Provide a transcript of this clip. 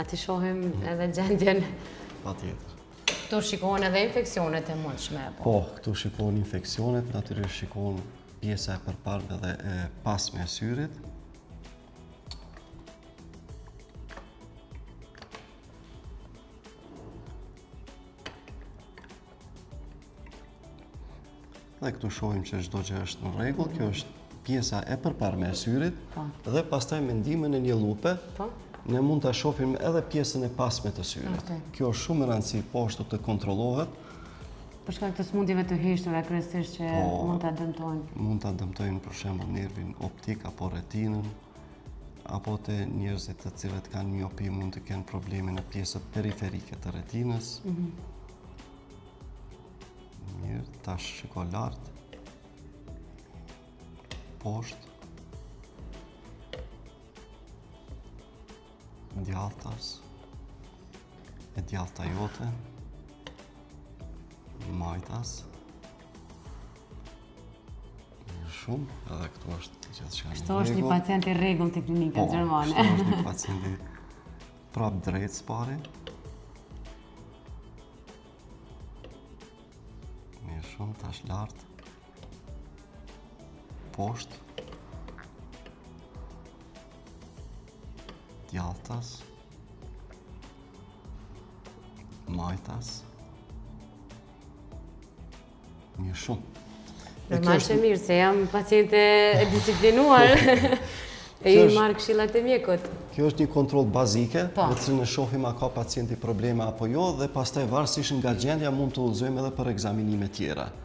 Ati shohim edhe gjendjen. Patjetër. Këtu shikohen edhe infeksionet e mundshme. Po, këtu shikohen infeksionet, natyrisht shikohen pjesa e përparme dhe e pasme e syrit. Dhe këtu shohim që çdo gjë është në rregull, kjo është pjesa e përparme e syrit, dhe pastaj me ndihmën e një lupe, ne mund ta shohim edhe pjesën e pasme të syrit. Kjo është shumë e rëndësishme, po ashtu të kontrollohet. Për shkak të smundjeve të heshtura kryesisht që mund ta dëmtojnë. Mund ta dëmtojnë për shembull nervin optik apo retinën, apo të njerëzit të cilët kanë miopi mund të kenë probleme në pjesët periferike të retinës. Mirë, tash shiko lart. Poshtë. Djaltas. E djalta jote. Majtas. Mirë shumë, edhe këtu është gjithçka. Kështu është një pacient i rregullt të klinikës gjermane. Po, kështu është një pacient i prap drejt spari. Mirë shumë, tash lart. Poshtë. Djaltas. Majtas. Mirë shumë. Normal që mirë, se jam paciente e disiplinuar. E ju marrë këshillat e mjekut. Kjo është një kontroll bazike, me cilën e shohim a ka pacienti probleme apo jo, dhe pastaj varësisht nga gjendja mund të udhëzojmë edhe për ekzaminime tjera.